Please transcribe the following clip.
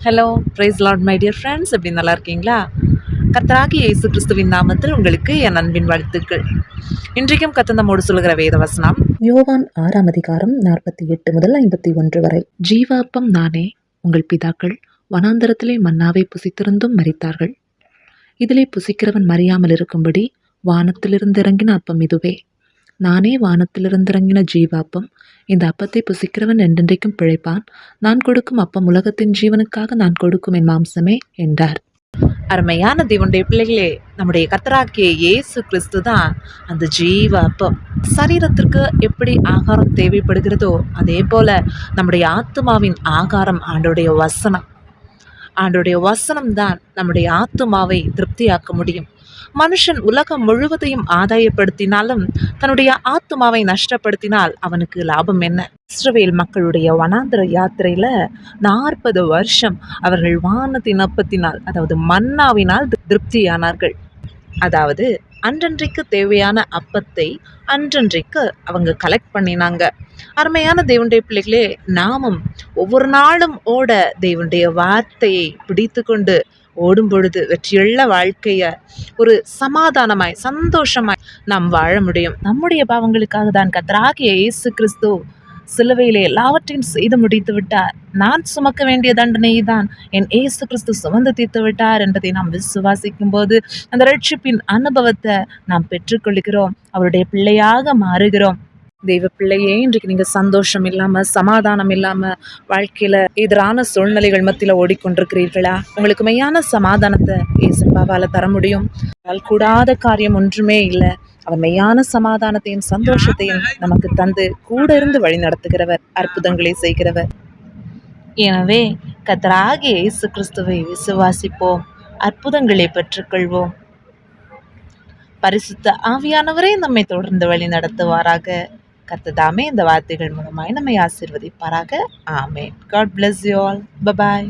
Hello, praise Lord my dear friends. எப்படி நல்லா இருக்கீங்களா? கர்த்தராகிய இயேசு கிறிஸ்துவின் நாமத்தில் உங்களுக்கு என் அன்பின் வாழ்த்துக்கள். இன்றைக்கும் கர்த்தர் நம்மோடு சொல்லுகிற வேத வசனம் யோவான் 6 48 முதல் 51 வரை. ஜீவாப்பம் நானே. உங்கள் பிதாக்கள் வனாந்தரத்திலே மன்னாவை புசித்திருந்தும் மரித்தார்கள். இதிலே புசிக்கிறவன் மறியாமல் இருக்கும்படி வானத்திலிருந்து இறங்கின அப்பம் இதுவே. நானே வானத்திலிருந்து இறங்கின ஜீவாப்பம். இந்த அப்பத்தை புசிக்கிறவன் என்றென்றைக்கும் பிழைப்பான். நான் கொடுக்கும் அப்பம் உலகத்தின் ஜீவனுக்காக நான் கொடுக்கும் என் மாம்சமே என்றார். அருமையான தேவனுடைய பிள்ளைகளே, நம்முடைய கர்த்தராகிய இயேசு கிறிஸ்து தான் அந்த ஜீவ அப்பம். சரீரத்திற்கு எப்படி ஆகாரம் தேவைப்படுகிறதோ அதே போல நம்முடைய ஆத்துமாவின் ஆகாரம் ஆண்டோடைய வசனம். ஆண்டோடைய வசனம் தான் நம்முடைய ஆத்துமாவை திருப்தியாக்க முடியும். மனுஷன் உலகம் முழுவதையும் ஆதாயப்படுத்தினாலும் தன்னுடைய ஆத்துமாவை நஷ்டப்படுத்தினால் அவனுக்கு லாபம் என்ன? இஸ்ரவேல் மக்களுடைய வனாந்திர யாத்திரையில 40 வருஷம் அவர்கள் வானத்தின் அப்பத்தினால், அதாவது மன்னாவினால் திருப்தியானார்கள். அதாவது அன்றன்றைக்கு தேவையான அப்பத்தை அன்றன்றைக்கு அவங்க கலெக்ட் பண்ணினாங்க. அருமையான தேவனுடைய பிள்ளைகளே, நாமும் ஒவ்வொரு நாளும் ஓட தேவனுடைய வார்த்தையை பிடித்து கொண்டு ஓடும் பொழுது வெற்றியுள்ள வாழ்க்கைய ஒரு சமாதானமாய் சந்தோஷமாய் நாம் வாழ முடியும். நம்முடைய பாவங்களுக்காக தான் கர்த்தராகிய இயேசு கிறிஸ்து சிலுவையிலே எல்லாவற்றையும் செய்து முடித்து விட்டார். நான் சுமக்க வேண்டிய தண்டனையை தான் என் இயேசு கிறிஸ்து சுமந்து தீர்த்து விட்டார் என்பதை நாம் விசுவாசிக்கும் போது அந்த ரட்சிப்பின் அனுபவத்தை நாம் பெற்றுக்கொள்கிறோம். அவருடைய பிள்ளையாக மாறுகிறோம். தெய்வ பிள்ளையே, இன்றைக்கு நீங்கள் சந்தோஷம் இல்லாமல் சமாதானம் இல்லாமல் வாழ்க்கையில் எதிரான சூழ்நிலைகள் மத்தியில் ஓடிக்கொண்டிருக்கிறீர்களா? உங்களுக்கு மெய்யான சமாதானத்தை ஏசப்பாவால் தர முடியும். கூடாத காரியம் ஒன்றுமே இல்லை. அவர் மெய்யான சமாதானத்தையும் சந்தோஷத்தையும் நமக்கு தந்து கூட இருந்து வழி நடத்துகிறவர், அற்புதங்களை செய்கிறவர். எனவே கர்த்தராகிய இயேசு கிறிஸ்துவை விசுவாசிப்போம், அற்புதங்களை பெற்றுக்கொள்வோம். பரிசுத்த ஆவியானவரே நம்மை தொடர்ந்து வழி நடத்துவாராக. கர்த்தர் தாமே இந்த வார்த்தைகள் மூலமாய் நம்மை ஆசீர்வதிப்பாராக. ஆமென். God bless you all. Bye bye.